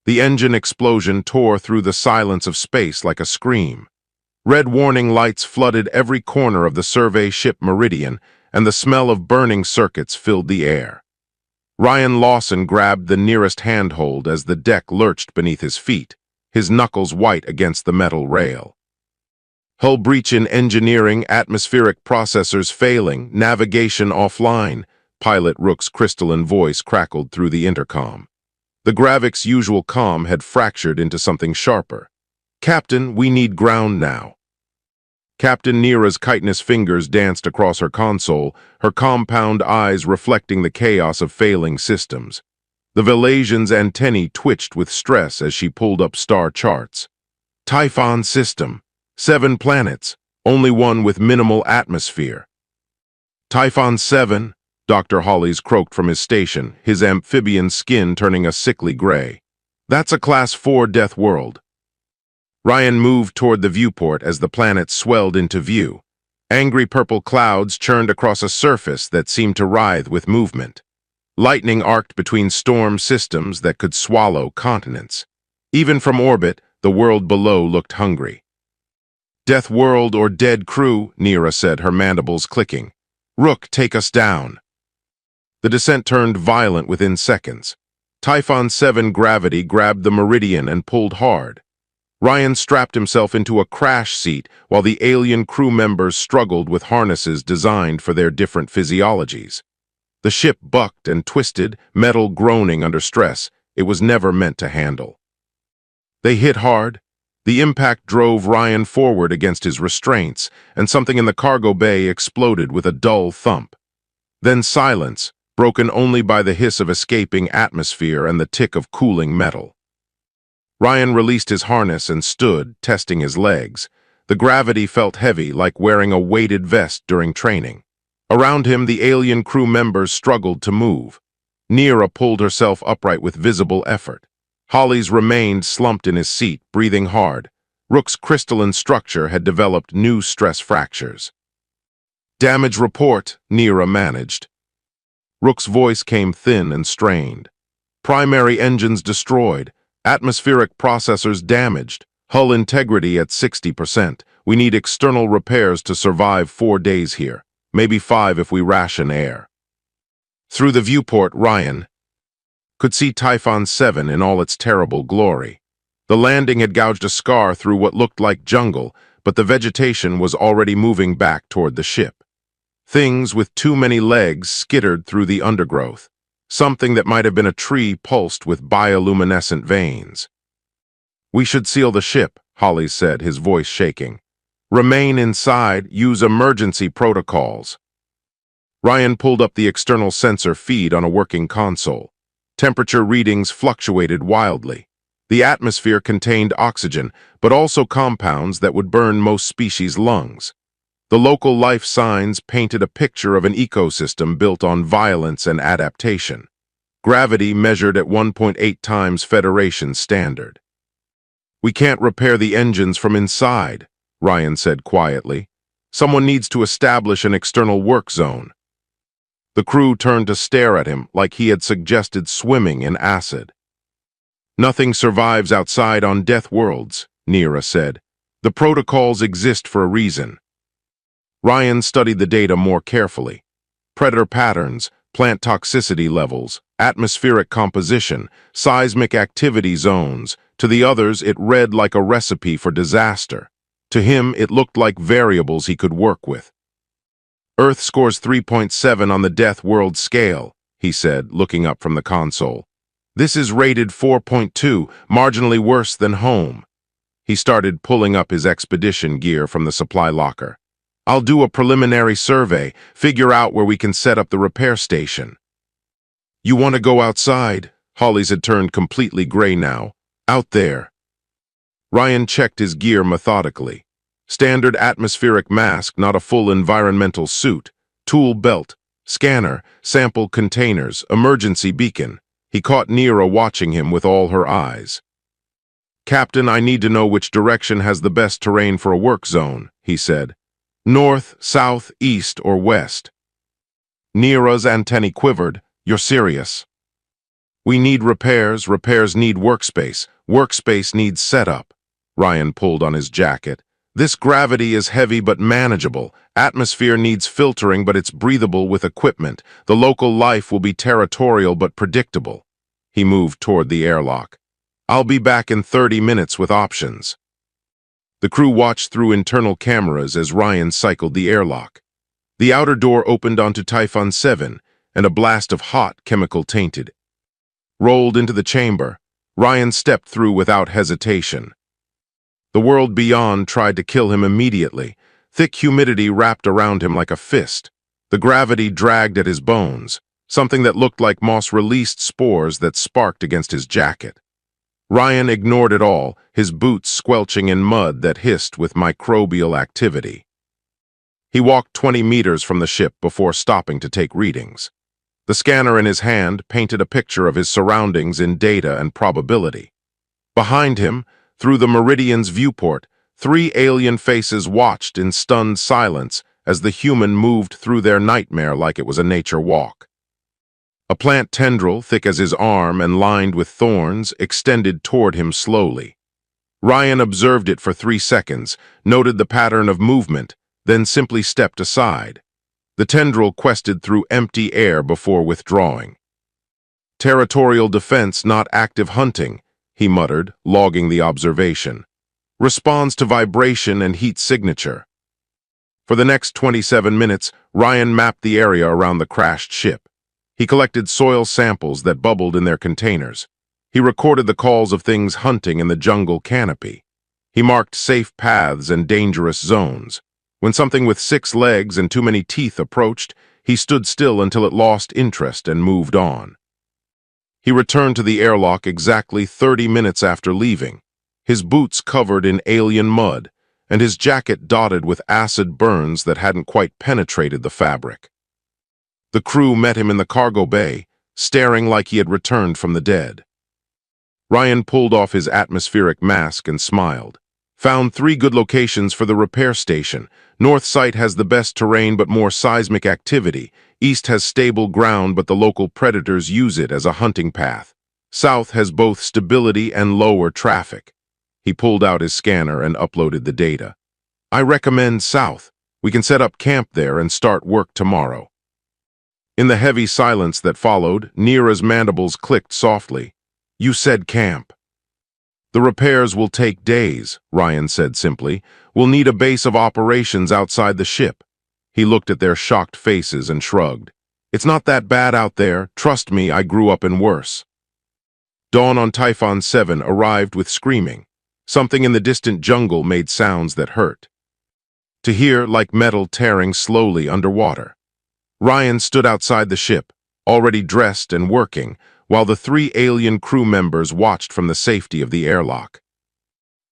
The engine explosion tore through the silence of space like a scream. Red warning lights flooded every corner of the survey ship Meridian, and the smell of burning circuits filled the air. Ryan Lawson grabbed the nearest handhold as the deck lurched beneath his feet, his knuckles white against the metal rail. Hull breach in engineering, atmospheric processors failing, navigation offline, Pilot Rook's crystalline voice crackled through the intercom. The Gravik's usual calm had fractured into something sharper. "Captain, we need ground now." Captain Neera's chitinous fingers danced across her console, her compound eyes reflecting the chaos of failing systems. The Velasian's antennae twitched with stress as she pulled up star charts. Typhon system. 7 planets, only one with minimal atmosphere. Typhon 7, Dr. Hollies croaked from his station, his amphibian skin turning a sickly gray. "That's a Class 4 death world." Ryan moved toward the viewport as the planet swelled into view. Angry purple clouds churned across a surface that seemed to writhe with movement. Lightning arced between storm systems that could swallow continents. Even from orbit, the world below looked hungry. "Death world or dead crew," Neera said, her mandibles clicking. "Rook, take us down." The descent turned violent within seconds. Typhon 7 gravity grabbed the Meridian and pulled hard. Ryan strapped himself into a crash seat while the alien crew members struggled with harnesses designed for their different physiologies. The ship bucked and twisted, metal groaning under stress it was never meant to handle. They hit hard. The impact drove Ryan forward against his restraints, and something in the cargo bay exploded with a dull thump. Then silence, broken only by the hiss of escaping atmosphere and the tick of cooling metal. Ryan released his harness and stood, testing his legs. The gravity felt heavy, like wearing a weighted vest during training. Around him, the alien crew members struggled to move. Neera pulled herself upright with visible effort. Hollies remained slumped in his seat, breathing hard. Rook's crystalline structure had developed new stress fractures. "Damage report," Neera managed. Rook's voice came thin and strained. "Primary engines destroyed. Atmospheric processors damaged. Hull integrity at 60%. We need external repairs to survive 4 days here. Maybe 5 if we ration air." Through the viewport, Ryan could see Typhon 7 in all its terrible glory. The landing had gouged a scar through what looked like jungle, but the vegetation was already moving back toward the ship. Things with too many legs skittered through the undergrowth. Something that might have been a tree pulsed with bioluminescent veins. "We should seal the ship," Holly said, his voice shaking. "Remain inside, use emergency protocols." Ryan pulled up the external sensor feed on a working console. Temperature readings fluctuated wildly. The atmosphere contained oxygen, but also compounds that would burn most species' lungs. The local life signs painted a picture of an ecosystem built on violence and adaptation. Gravity measured at 1.8 times Federation standard. "We can't repair the engines from inside," Ryan said quietly. "Someone needs to establish an external work zone." The crew turned to stare at him like he had suggested swimming in acid. "Nothing survives outside on death worlds," Neera said. "The protocols exist for a reason." Ryan studied the data more carefully. Predator patterns, plant toxicity levels, atmospheric composition, seismic activity zones. To the others, it read like a recipe for disaster. To him, it looked like variables he could work with. "Earth scores 3.7 on the death world scale," he said, looking up from the console. "This is rated 4.2, marginally worse than home." He started pulling up his expedition gear from the supply locker. "I'll do a preliminary survey, figure out where we can set up the repair station." "You want to go outside?" Hollies had turned completely gray now. "Out there." Ryan checked his gear methodically. Standard atmospheric mask, not a full environmental suit. Tool belt, scanner, sample containers, emergency beacon. He caught Neera watching him with all her eyes. "Captain, I need to know which direction has the best terrain for a work zone," he said. "North, south, east, or west?" Neera's antennae quivered. "You're serious?" We need repairs, repairs need workspace, workspace needs setup. Ryan pulled on his jacket. This gravity is heavy but manageable. Atmosphere needs filtering but it's breathable with equipment. The local life will be territorial but predictable. He moved toward the airlock. I'll be back in 30 minutes with options. The crew watched through internal cameras as Ryan cycled the airlock. The outer door opened onto Typhon 7, and a blast of hot, chemical-tainted rolled into the chamber. Ryan stepped through without hesitation. The world beyond tried to kill him immediately. Thick humidity wrapped around him like a fist. The gravity dragged at his bones. Something that looked like moss released spores that sparked against his jacket. Ryan ignored it all, his boots squelching in mud that hissed with microbial activity. He walked 20 meters from the ship before stopping to take readings. The scanner in his hand painted a picture of his surroundings in data and probability. Behind him, through the Meridian's viewport, 3 alien faces watched in stunned silence as the human moved through their nightmare like it was a nature walk. A plant tendril, thick as his arm and lined with thorns, extended toward him slowly. Ryan observed it for 3 seconds, noted the pattern of movement, then simply stepped aside. The tendril quested through empty air before withdrawing. Territorial defense, not active hunting, he muttered, logging the observation. Responds to vibration and heat signature. For the next 27 minutes, Ryan mapped the area around the crashed ship. He collected soil samples that bubbled in their containers. He recorded the calls of things hunting in the jungle canopy. He marked safe paths and dangerous zones. When something with 6 legs and too many teeth approached, he stood still until it lost interest and moved on. He returned to the airlock exactly 30 minutes after leaving, his boots covered in alien mud, and his jacket dotted with acid burns that hadn't quite penetrated the fabric. The crew met him in the cargo bay, staring like he had returned from the dead. Ryan pulled off his atmospheric mask and smiled. Found 3 good locations for the repair station. North site has the best terrain but more seismic activity. East has stable ground but the local predators use it as a hunting path. South has both stability and lower traffic. He pulled out his scanner and uploaded the data. I recommend South. We can set up camp there and start work tomorrow. In the heavy silence that followed, Neera's mandibles clicked softly. You said camp. The repairs will take days, Ryan said simply. We'll need a base of operations outside the ship. He looked at their shocked faces and shrugged. It's not that bad out there. Trust me, I grew up in worse. Dawn on Typhon 7 arrived with screaming. Something in the distant jungle made sounds that hurt. To hear like metal tearing slowly underwater. Ryan stood outside the ship, already dressed and working, while the 3 alien crew members watched from the safety of the airlock.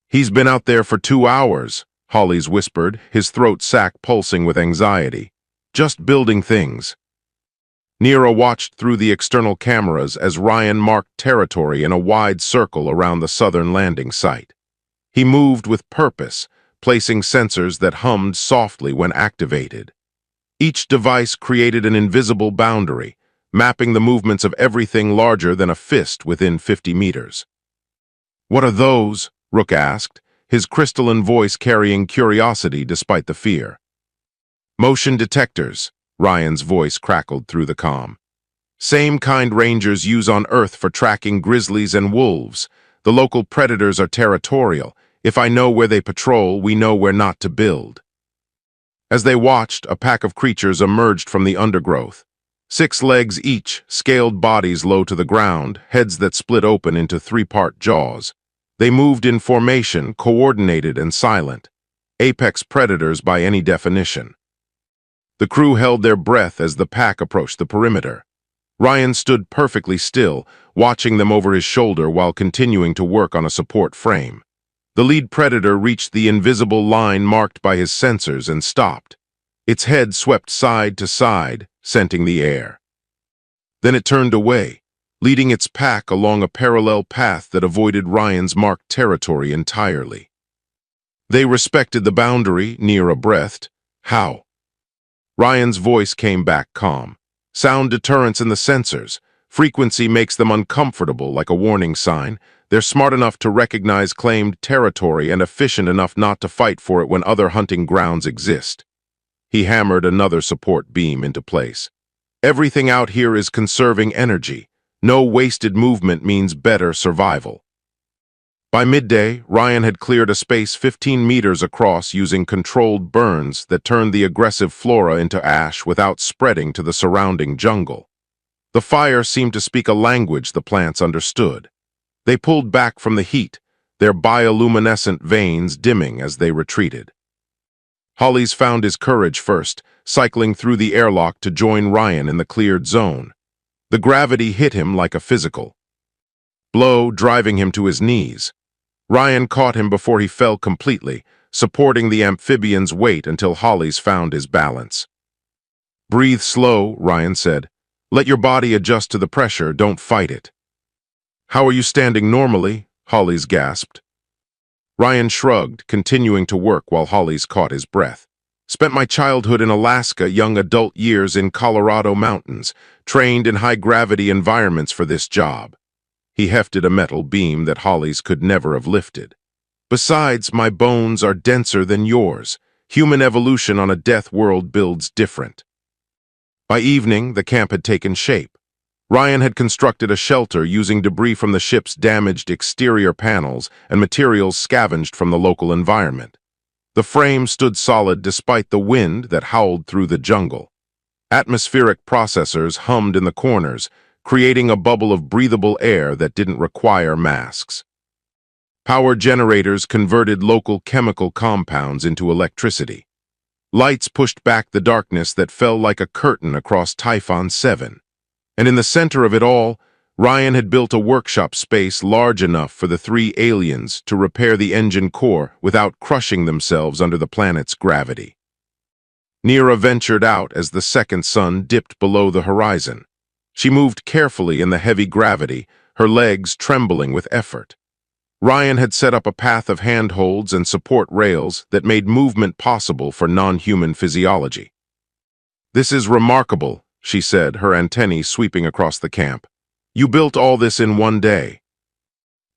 He's been out there for 2 hours, Hollies whispered, his throat sac pulsing with anxiety. Just building things. Neera watched through the external cameras as Ryan marked territory in a wide circle around the southern landing site. He moved with purpose, placing sensors that hummed softly when activated. Each device created an invisible boundary, mapping the movements of everything larger than a fist within 50 meters. What are those? Rook asked, his crystalline voice carrying curiosity despite the fear. Motion detectors, Ryan's voice crackled through the comm. Same kind rangers use on Earth for tracking grizzlies and wolves. The local predators are territorial. If I know where they patrol, we know where not to build. As they watched, a pack of creatures emerged from the undergrowth. 6 legs each, scaled bodies low to the ground, heads that split open into 3-part jaws. They moved in formation, coordinated and silent. Apex predators by any definition. The crew held their breath as the pack approached the perimeter. Ryan stood perfectly still, watching them over his shoulder while continuing to work on a support frame. The lead predator reached the invisible line marked by his sensors and stopped. Its head swept side to side, scenting the air. Then it turned away, leading its pack along a parallel path that avoided Ryan's marked territory entirely. They respected the boundary, Neera breathed. How? Ryan's voice came back calm. Sound deterrence in the sensors. Frequency makes them uncomfortable, like a warning sign. They're smart enough to recognize claimed territory and efficient enough not to fight for it when other hunting grounds exist. He hammered another support beam into place. Everything out here is conserving energy. No wasted movement means better survival. By midday, Ryan had cleared a space 15 meters across using controlled burns that turned the aggressive flora into ash without spreading to the surrounding jungle. The fire seemed to speak a language the plants understood. They pulled back from the heat, their bioluminescent veins dimming as they retreated. Hollis found his courage first, cycling through the airlock to join Ryan in the cleared zone. The gravity hit him like a physical blow, driving him to his knees. Ryan caught him before he fell completely, supporting the amphibian's weight until Hollis found his balance. "Breathe slow," Ryan said. "Let your body adjust to the pressure, don't fight it." "How are you standing normally?" Hollis gasped. Ryan shrugged, continuing to work while Hollis caught his breath. "Spent my childhood in Alaska, young adult years in Colorado mountains, trained in high-gravity environments for this job." He hefted a metal beam that Hollis could never have lifted. "Besides, my bones are denser than yours. Human evolution on a death world builds different." By evening, the camp had taken shape. Ryan had constructed a shelter using debris from the ship's damaged exterior panels and materials scavenged from the local environment. The frame stood solid despite the wind that howled through the jungle. Atmospheric processors hummed in the corners, creating a bubble of breathable air that didn't require masks. Power generators converted local chemical compounds into electricity. Lights pushed back the darkness that fell like a curtain across Typhon 7. And in the center of it all, Ryan had built a workshop space large enough for the three aliens to repair the engine core without crushing themselves under the planet's gravity. Neera ventured out as the second sun dipped below the horizon. She moved carefully in the heavy gravity, her legs trembling with effort. Ryan had set up a path of handholds and support rails that made movement possible for non-human physiology. "This is remarkable," she said, her antennae sweeping across the camp. "You built all this in one day."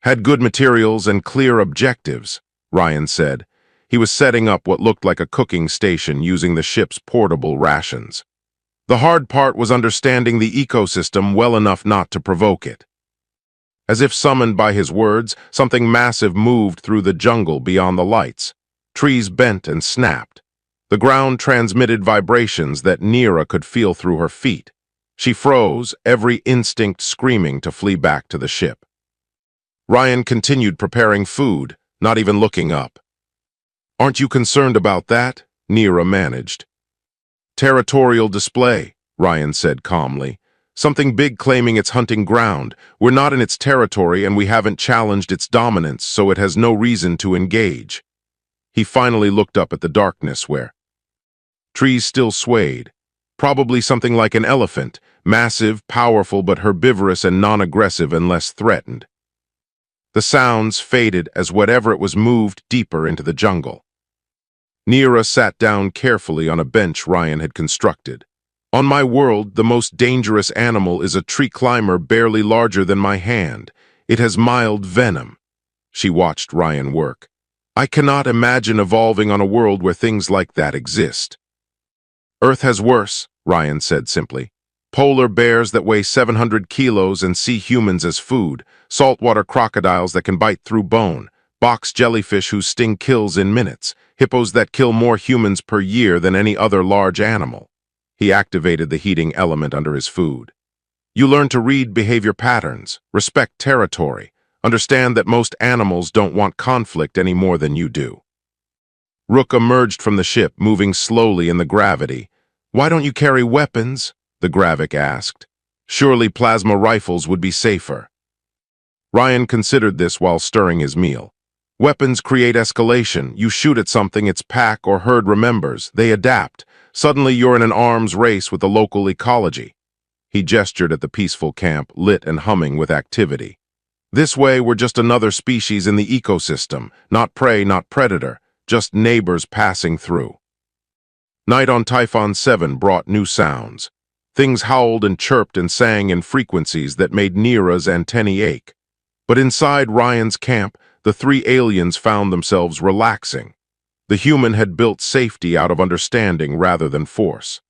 "Had good materials and clear objectives," Ryan said. He was setting up what looked like a cooking station using the ship's portable rations. "The hard part was understanding the ecosystem well enough not to provoke it." As if summoned by his words, something massive moved through the jungle beyond the lights. Trees bent and snapped. The ground transmitted vibrations that Neera could feel through her feet. She froze, every instinct screaming to flee back to the ship. Ryan continued preparing food, not even looking up. "Aren't you concerned about that?" Neera managed. "Territorial display," Ryan said calmly. "Something big claiming its hunting ground. We're not in its territory and we haven't challenged its dominance, so it has no reason to engage." He finally looked up at the darkness where trees still swayed. Probably something like an elephant, massive, powerful, but herbivorous and non-aggressive unless threatened. The sounds faded as whatever it was moved deeper into the jungle. Neera sat down carefully on a bench Ryan had constructed. "On my world, the most dangerous animal is a tree climber barely larger than my hand. It has mild venom." She watched Ryan work. "I cannot imagine evolving on a world where things like that exist." "Earth has worse," Ryan said simply. "Polar bears that weigh 700 kilos and see humans as food, saltwater crocodiles that can bite through bone, box jellyfish whose sting kills in minutes, hippos that kill more humans per year than any other large animal." He activated the heating element under his food. "You learn to read behavior patterns, respect territory, understand that most animals don't want conflict any more than you do." Rook emerged from the ship, moving slowly in the gravity. "Why don't you carry weapons?" the Gravik asked. "Surely plasma rifles would be safer." Ryan considered this while stirring his meal. "Weapons create escalation. You shoot at something its pack or herd remembers. They adapt. Suddenly you're in an arms race with the local ecology." He gestured at the peaceful camp, lit and humming with activity. "This way, we're just another species in the ecosystem. Not prey, not predator. Just neighbors passing through." Night on Typhon 7 brought new sounds. Things howled and chirped and sang in frequencies that made Neera's antennae ache. But inside Ryan's camp, the three aliens found themselves relaxing. The human had built safety out of understanding rather than force.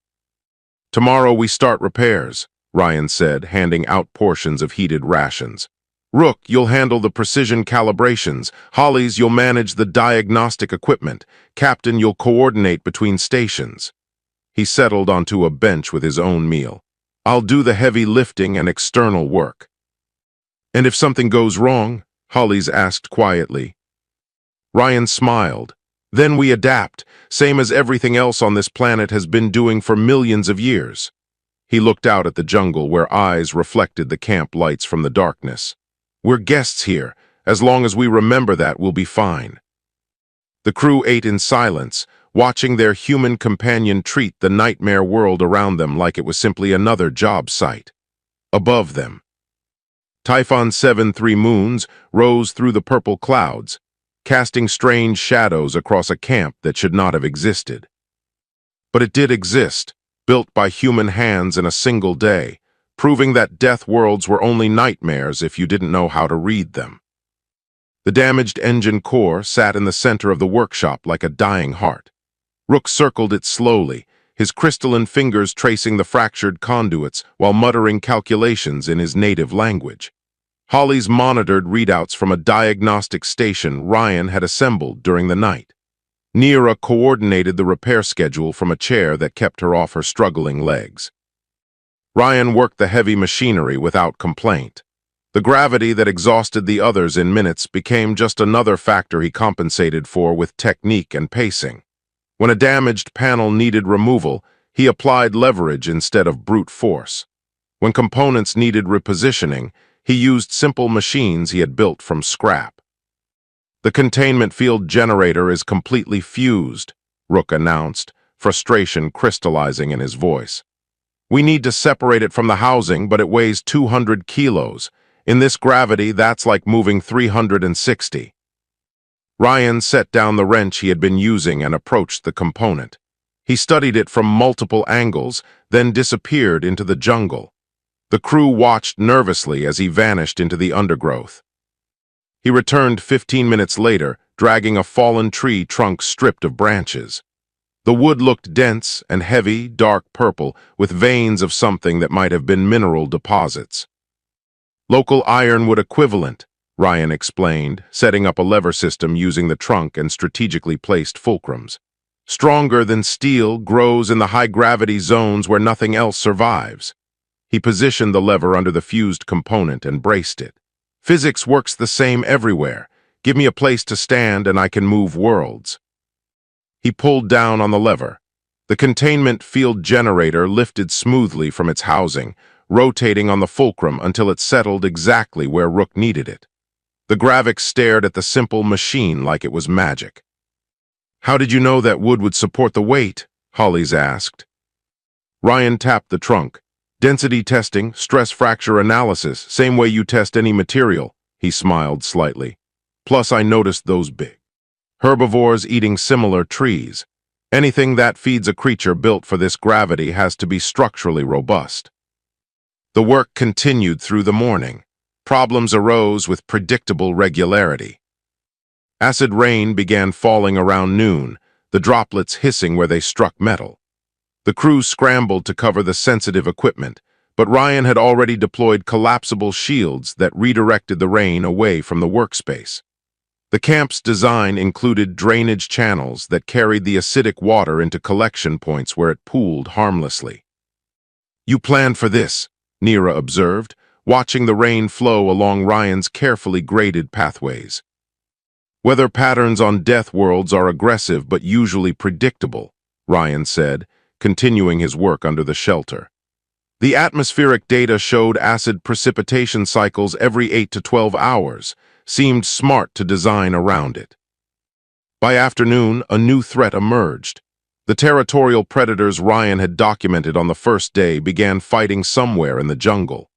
"Tomorrow we start repairs," Ryan said, handing out portions of heated rations. "Rook, you'll handle the precision calibrations. Hollies, you'll manage the diagnostic equipment. Captain, you'll coordinate between stations." He settled onto a bench with his own meal. "I'll do the heavy lifting and external work." "And if something goes wrong?" Hollies asked quietly. Ryan smiled. "Then we adapt, same as everything else on this planet has been doing for millions of years." He looked out at the jungle where eyes reflected the camp lights from the darkness. "We're guests here. As long as we remember that, we'll be fine." The crew ate in silence, watching their human companion treat the nightmare world around them like it was simply another job site. Above them, Typhon 7-3 moons rose through the purple clouds, casting strange shadows across a camp that should not have existed. But it did exist, built by human hands in a single day, proving that death worlds were only nightmares if you didn't know how to read them. The damaged engine core sat in the center of the workshop like a dying heart. Rook circled it slowly, his crystalline fingers tracing the fractured conduits while muttering calculations in his native language. Hollies monitored readouts from a diagnostic station Ryan had assembled during the night. Neera coordinated the repair schedule from a chair that kept her off her struggling legs. Ryan worked the heavy machinery without complaint. The gravity that exhausted the others in minutes became just another factor he compensated for with technique and pacing. When a damaged panel needed removal, he applied leverage instead of brute force. When components needed repositioning, he used simple machines he had built from scrap. "The containment field generator is completely fused," Rook announced, frustration crystallizing in his voice. "We need to separate it from the housing, but it weighs 200 kilos. In this gravity, that's like moving 360. Ryan set down the wrench he had been using and approached the component. He studied it from multiple angles, then disappeared into the jungle. The crew watched nervously as he vanished into the undergrowth. He returned 15 minutes later, dragging a fallen tree trunk stripped of branches. The wood looked dense and heavy, dark purple, with veins of something that might have been mineral deposits. "Local ironwood equivalent," Ryan explained, setting up a lever system using the trunk and strategically placed fulcrums. "Stronger than steel, grows in the high-gravity zones where nothing else survives." He positioned the lever under the fused component and braced it. "Physics works the same everywhere. Give me a place to stand and I can move worlds." He pulled down on the lever. The containment field generator lifted smoothly from its housing, rotating on the fulcrum until it settled exactly where Rook needed it. The Gravik stared at the simple machine like it was magic. "How did you know that wood would support the weight?" Hollies asked. Ryan tapped the trunk. "Density testing, stress fracture analysis, same way you test any material," he smiled slightly. "Plus I noticed those big herbivores eating similar trees. Anything that feeds a creature built for this gravity has to be structurally robust." The work continued through the morning. Problems arose with predictable regularity. Acid rain began falling around noon, the droplets hissing where they struck metal. The crew scrambled to cover the sensitive equipment, but Ryan had already deployed collapsible shields that redirected the rain away from the workspace. The camp's design included drainage channels that carried the acidic water into collection points where it pooled harmlessly. "You planned for this," Neera observed, watching the rain flow along Ryan's carefully graded pathways. "Weather patterns on death worlds are aggressive but usually predictable," Ryan said, continuing his work under the shelter. The atmospheric data showed acid precipitation cycles every 8 to 12 hours, seemed smart to design around it. By afternoon, a new threat emerged. The territorial predators Ryan had documented on the first day began fighting somewhere in the jungle.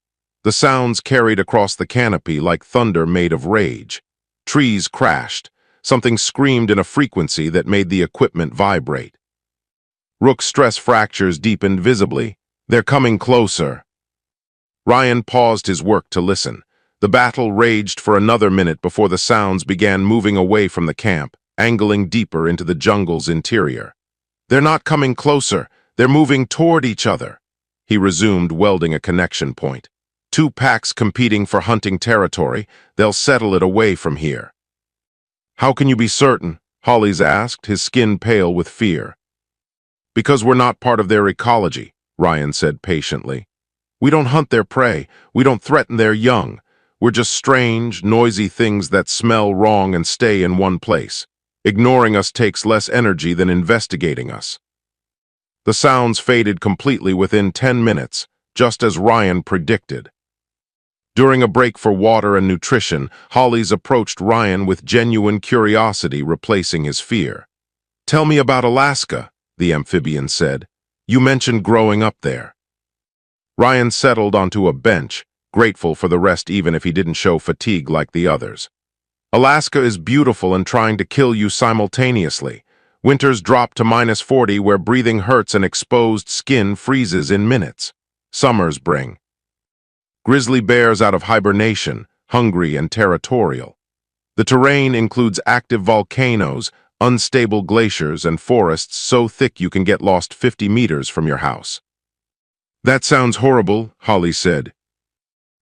The sounds carried across the canopy like thunder made of rage. Trees crashed. Something screamed in a frequency that made the equipment vibrate. Rook's stress fractures deepened visibly, They're coming closer. Ryan paused his work to listen. The battle raged for another minute before the sounds began moving away from the camp, angling deeper into the jungle's interior. They're not coming closer. They're moving toward each other. He resumed, welding a connection point. Two packs competing for hunting territory. They'll settle it away from here. How can you be certain? Hollis asked, his skin pale with fear. Because we're not part of their ecology, Ryan said patiently. We don't hunt their prey. We don't threaten their young. We're just strange, noisy things that smell wrong and stay in one place. Ignoring us takes less energy than investigating us. The sounds faded completely within 10 minutes, just as Ryan predicted. During a break for water and nutrition, Hollis approached Ryan with genuine curiosity, replacing his fear. Tell me about Alaska, the amphibian said. You mentioned growing up there. Ryan settled onto a bench, grateful for the rest even if he didn't show fatigue like the others. Alaska is beautiful and trying to kill you simultaneously. Winters drop to -40 where breathing hurts and exposed skin freezes in minutes. Summers bring grizzly bears out of hibernation, hungry and territorial. The terrain includes active volcanoes, unstable glaciers, and forests so thick you can get lost 50 meters from your house. That sounds horrible, Holly said.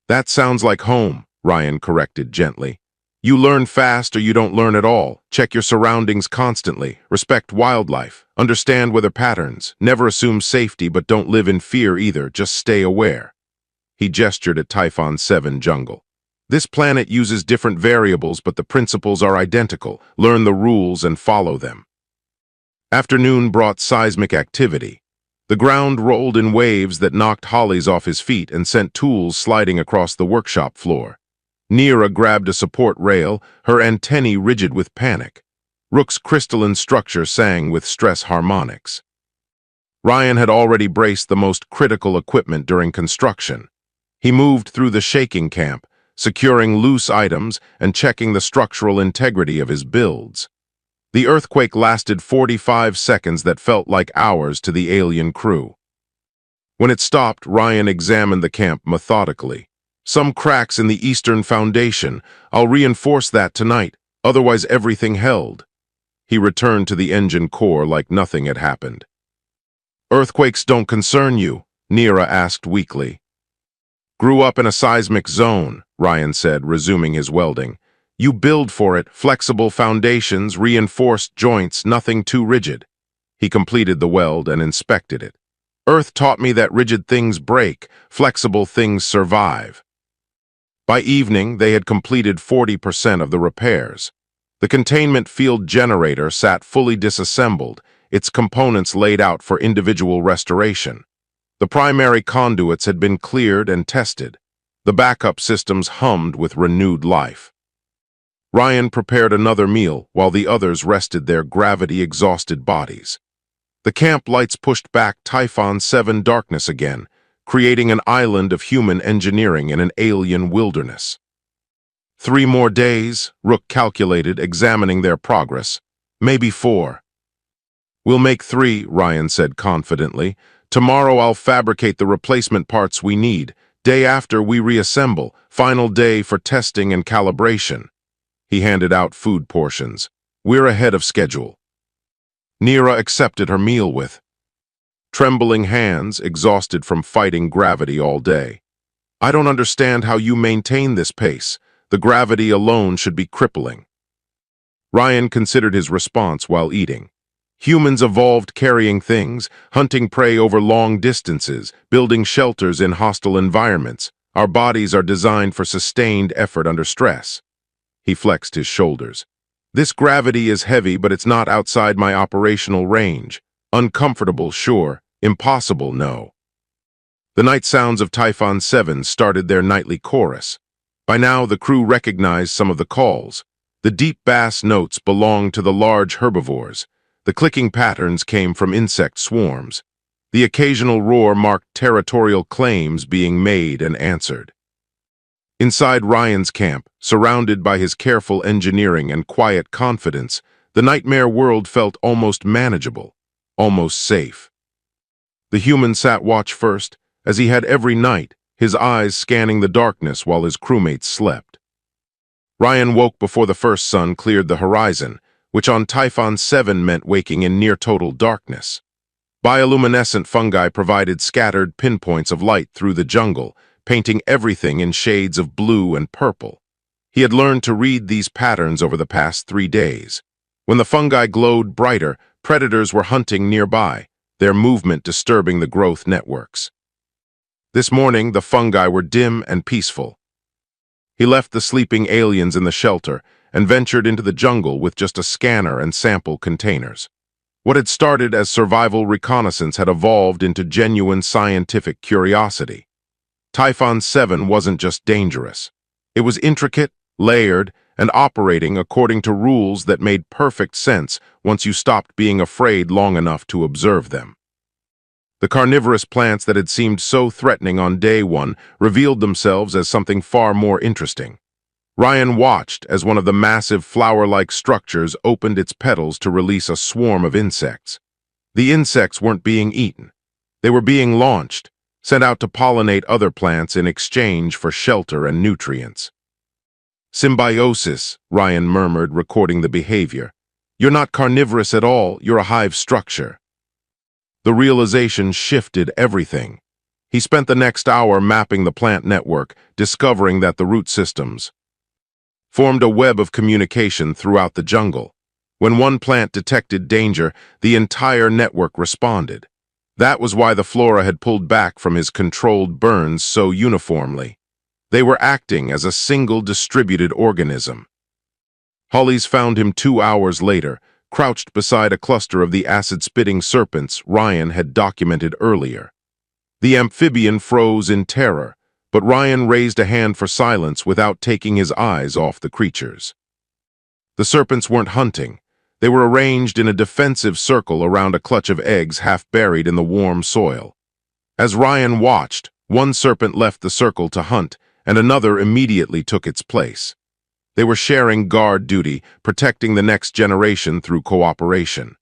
That sounds like home, Ryan corrected gently. You learn fast or you don't learn at all. Check your surroundings constantly. Respect wildlife. Understand weather patterns. Never assume safety, but don't live in fear either. Just stay aware. He gestured at Typhon 7 jungle. This planet uses different variables, but the principles are identical. Learn the rules and follow them. Afternoon brought seismic activity. The ground rolled in waves that knocked Hollis off his feet and sent tools sliding across the workshop floor. Neera grabbed a support rail, her antennae rigid with panic. Rook's crystalline structure sang with stress harmonics. Ryan had already braced the most critical equipment during construction. He moved through the shaking camp, securing loose items and checking the structural integrity of his builds. The earthquake lasted 45 seconds that felt like hours to the alien crew. When it stopped, Ryan examined the camp methodically. Some cracks in the eastern foundation. I'll reinforce that tonight, otherwise everything held. He returned to the engine core like nothing had happened. Earthquakes don't concern you, Neera asked weakly. Grew up in a seismic zone, Ryan said, resuming his welding. You build for it, flexible foundations, reinforced joints, nothing too rigid. He completed the weld and inspected it. Earth taught me that rigid things break, flexible things survive. By evening, they had completed 40% of the repairs. The containment field generator sat fully disassembled, its components laid out for individual restoration. The primary conduits had been cleared and tested. The backup systems hummed with renewed life. Ryan prepared another meal while the others rested their gravity-exhausted bodies. The camp lights pushed back Typhon 7 darkness again, creating an island of human engineering in an alien wilderness. 3 more days, Rook calculated, examining their progress. Maybe 4. We'll make 3, Ryan said confidently. Tomorrow I'll fabricate the replacement parts we need. Day after we reassemble. Final day for testing and calibration. He handed out food portions. We're ahead of schedule. Neera accepted her meal with trembling hands, exhausted from fighting gravity all day. I don't understand how you maintain this pace. The gravity alone should be crippling. Ryan considered his response while eating. Humans evolved carrying things, hunting prey over long distances, building shelters in hostile environments. Our bodies are designed for sustained effort under stress. He flexed his shoulders. This gravity is heavy, but it's not outside my operational range. Uncomfortable, sure. Impossible, no. The night sounds of Typhon 7 started their nightly chorus. By now, the crew recognized some of the calls. The deep bass notes belonged to the large herbivores. The clicking patterns came from insect swarms. The occasional roar marked territorial claims being made and answered. Inside Ryan's camp, surrounded by his careful engineering and quiet confidence, the nightmare world felt almost manageable, almost safe. The human sat watch first, as he had every night, his eyes scanning the darkness while his crewmates slept. Ryan woke before the first sun cleared the horizon, which on Typhon 7 meant waking in near-total darkness. Bioluminescent fungi provided scattered pinpoints of light through the jungle, painting everything in shades of blue and purple. He had learned to read these patterns over the past 3 days. When the fungi glowed brighter, predators were hunting nearby, their movement disturbing the growth networks. This morning, the fungi were dim and peaceful. He left the sleeping aliens in the shelter and ventured into the jungle with just a scanner and sample containers. What had started as survival reconnaissance had evolved into genuine scientific curiosity. Typhon 7 wasn't just dangerous. It was intricate, layered, and operating according to rules that made perfect sense once you stopped being afraid long enough to observe them. The carnivorous plants that had seemed so threatening on day 1 revealed themselves as something far more interesting. Ryan watched as one of the massive flower-like structures opened its petals to release a swarm of insects. The insects weren't being eaten. They were being launched, sent out to pollinate other plants in exchange for shelter and nutrients. Symbiosis, Ryan murmured, recording the behavior. You're not carnivorous at all, you're a hive structure. The realization shifted everything. He spent the next hour mapping the plant network, discovering that the root systems formed a web of communication throughout the jungle. When one plant detected danger, the entire network responded. That was why the flora had pulled back from his controlled burns so uniformly. They were acting as a single distributed organism. Hollies found him 2 hours later, crouched beside a cluster of the acid-spitting serpents Ryan had documented earlier. The amphibian froze in terror, but Ryan raised a hand for silence without taking his eyes off the creatures. The serpents weren't hunting. They were arranged in a defensive circle around a clutch of eggs half buried in the warm soil. As Ryan watched, one serpent left the circle to hunt, and another immediately took its place. They were sharing guard duty, protecting the next generation through cooperation.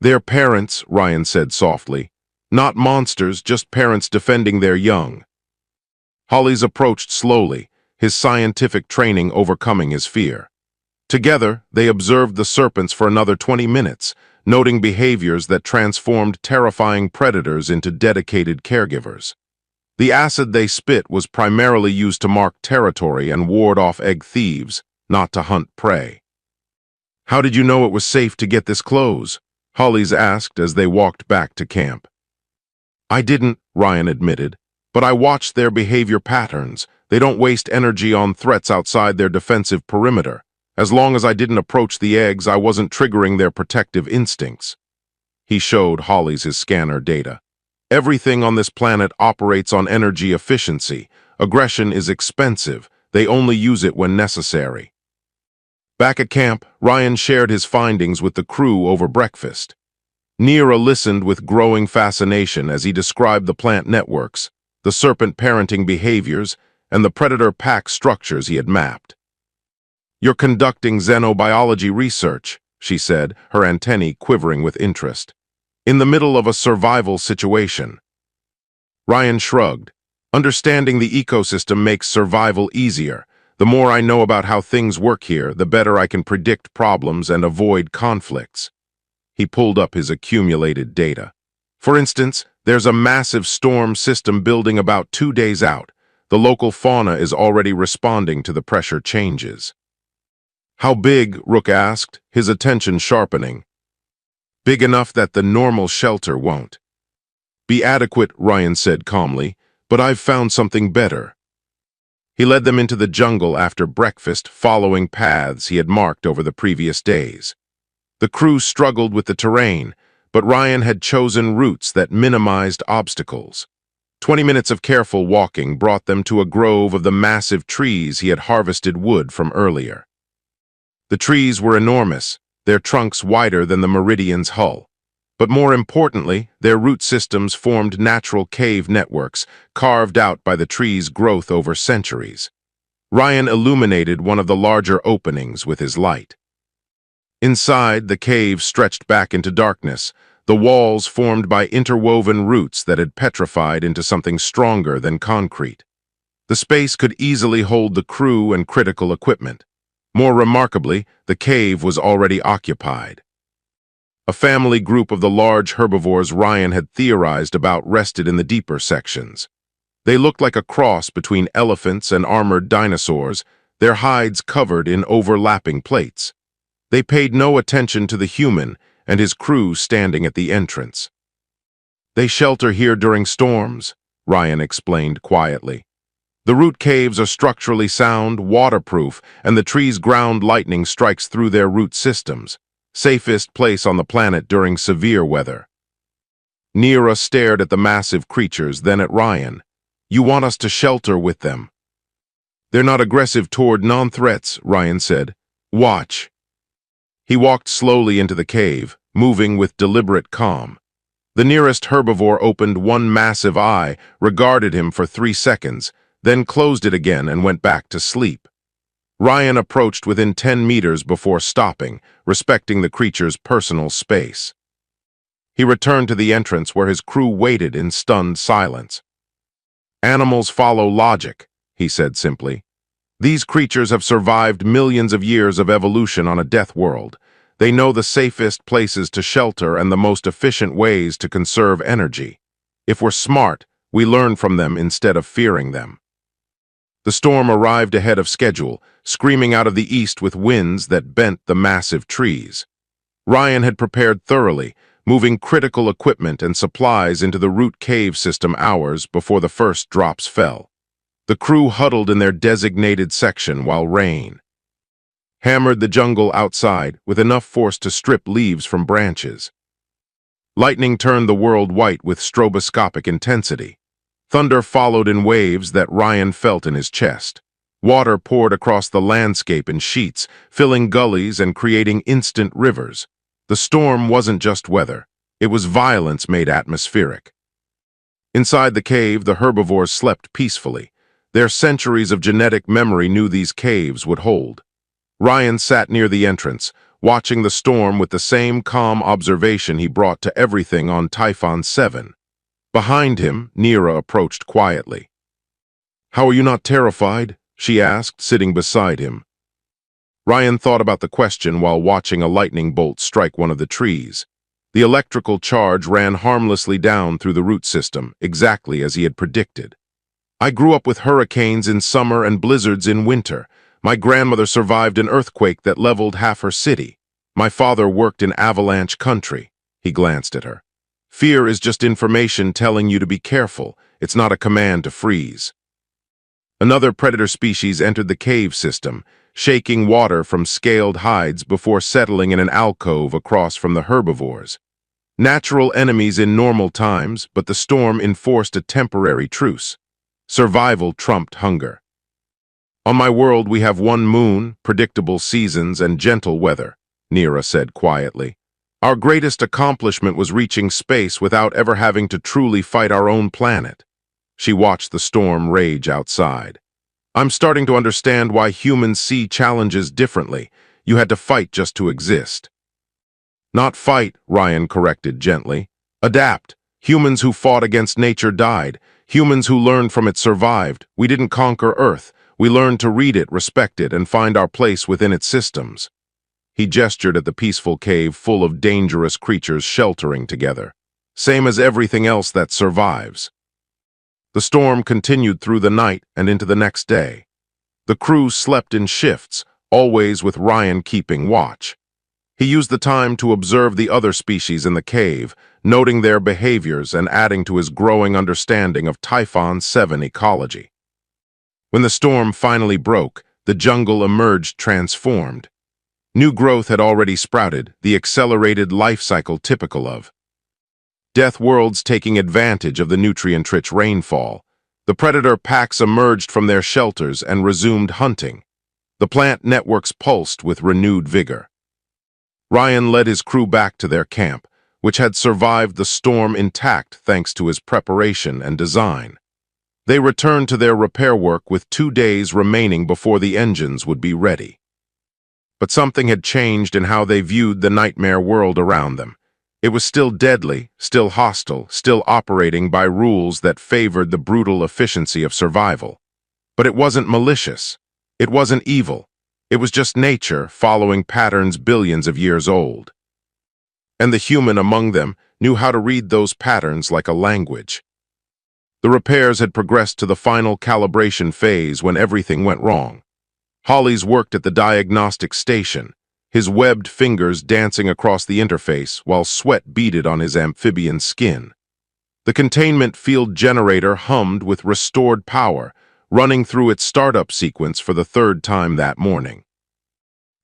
They're parents, Ryan said softly. Not monsters, just parents defending their young. Hollies approached slowly, his scientific training overcoming his fear. Together, they observed the serpents for another 20 minutes, noting behaviors that transformed terrifying predators into dedicated caregivers. The acid they spit was primarily used to mark territory and ward off egg thieves, not to hunt prey. How did you know it was safe to get this close? Hollies asked as they walked back to camp. I didn't, Ryan admitted, but I watched their behavior patterns. They don't waste energy on threats outside their defensive perimeter. As long as I didn't approach the eggs, I wasn't triggering their protective instincts. He showed Hollies his scanner data. Everything on this planet operates on energy efficiency. Aggression is expensive. They only use it when necessary. Back at camp, Ryan shared his findings with the crew over breakfast. Neera listened with growing fascination as he described the plant networks, the serpent parenting behaviors, and the predator pack structures he had mapped. You're conducting xenobiology research, she said, her antennae quivering with interest. In the middle of a survival situation. Ryan shrugged. Understanding the ecosystem makes survival easier. The more I know about how things work here, the better I can predict problems and avoid conflicts. He pulled up his accumulated data. For instance, there's a massive storm system building about 2 days out. The local fauna is already responding to the pressure changes. How big? Rook asked, his attention sharpening. Big enough that the normal shelter won't be adequate, Ryan said calmly, but I've found something better. He led them into the jungle after breakfast, following paths he had marked over the previous days. The crew struggled with the terrain, but Ryan had chosen routes that minimized obstacles. 20 minutes of careful walking brought them to a grove of the massive trees he had harvested wood from earlier. The trees were enormous, their trunks wider than the Meridian's hull. But more importantly, their root systems formed natural cave networks, carved out by the tree's growth over centuries. Ryan illuminated one of the larger openings with his light. Inside, the cave stretched back into darkness, the walls formed by interwoven roots that had petrified into something stronger than concrete. The space could easily hold the crew and critical equipment. More remarkably, the cave was already occupied. A family group of the large herbivores Ryan had theorized about rested in the deeper sections. They looked like a cross between elephants and armored dinosaurs, their hides covered in overlapping plates. They paid no attention to the human and his crew standing at the entrance. "They shelter here during storms," Ryan explained quietly. "The root caves are structurally sound, waterproof, and the tree's ground lightning strikes through their root systems. Safest place on the planet during severe weather." Neera stared at the massive creatures, then at Ryan. "You want us to shelter with them?" "They're not aggressive toward non-threats," Ryan said. "Watch." He walked slowly into the cave, moving with deliberate calm. The nearest herbivore opened one massive eye, regarded him for 3 seconds, then closed it again and went back to sleep. Ryan approached within 10 meters before stopping, respecting the creature's personal space. He returned to the entrance where his crew waited in stunned silence. "Animals follow logic," he said simply. "These creatures have survived millions of years of evolution on a death world. They know the safest places to shelter and the most efficient ways to conserve energy. If we're smart, we learn from them instead of fearing them." The storm arrived ahead of schedule, screaming out of the east with winds that bent the massive trees. Ryan had prepared thoroughly, moving critical equipment and supplies into the root cave system hours before the first drops fell. The crew huddled in their designated section while rain hammered the jungle outside with enough force to strip leaves from branches. Lightning turned the world white with stroboscopic intensity. Thunder followed in waves that Ryan felt in his chest. Water poured across the landscape in sheets, filling gullies and creating instant rivers. The storm wasn't just weather. It was violence made atmospheric. Inside the cave, the herbivores slept peacefully. Their centuries of genetic memory knew these caves would hold. Ryan sat near the entrance, watching the storm with the same calm observation he brought to everything on Typhon 7. Behind him, Neera approached quietly. "How are you not terrified?" she asked, sitting beside him. Ryan thought about the question while watching a lightning bolt strike one of the trees. The electrical charge ran harmlessly down through the root system, exactly as he had predicted. "I grew up with hurricanes in summer and blizzards in winter. My grandmother survived an earthquake that leveled half her city. My father worked in avalanche country." He glanced at her. "Fear is just information telling you to be careful. It's not a command to freeze." Another predator species entered the cave system, shaking water from scaled hides before settling in an alcove across from the herbivores. Natural enemies in normal times, but the storm enforced a temporary truce. Survival trumped hunger. "On my world we have one moon, predictable seasons, and gentle weather," Neera said quietly. "Our greatest accomplishment was reaching space without ever having to truly fight our own planet." She watched the storm rage outside. "I'm starting to understand why humans see challenges differently. You had to fight just to exist." "Not fight," Ryan corrected gently. "Adapt. Humans who fought against nature died. Humans who learned from it survived. We didn't conquer Earth. We learned to read it, respect it, and find our place within its systems." He gestured at the peaceful cave full of dangerous creatures sheltering together. "Same as everything else that survives." The storm continued through the night and into the next day. The crew slept in shifts, always with Ryan keeping watch. He used the time to observe the other species in the cave, noting their behaviors and adding to his growing understanding of Typhon 7 ecology. When the storm finally broke, the jungle emerged transformed. New growth had already sprouted, the accelerated life cycle typical of death worlds taking advantage of the nutrient-rich rainfall. The predator packs emerged from their shelters and resumed hunting. The plant networks pulsed with renewed vigor. Ryan led his crew back to their camp, which had survived the storm intact thanks to his preparation and design. They returned to their repair work with 2 days remaining before the engines would be ready. But something had changed in how they viewed the nightmare world around them. It was still deadly, still hostile, still operating by rules that favored the brutal efficiency of survival. But it wasn't malicious. It wasn't evil. It was just nature following patterns billions of years old. And the human among them knew how to read those patterns like a language. The repairs had progressed to the final calibration phase when everything went wrong. Hollies worked at the diagnostic station, his webbed fingers dancing across the interface while sweat beaded on his amphibian skin. The containment field generator hummed with restored power, running through its startup sequence for the third time that morning.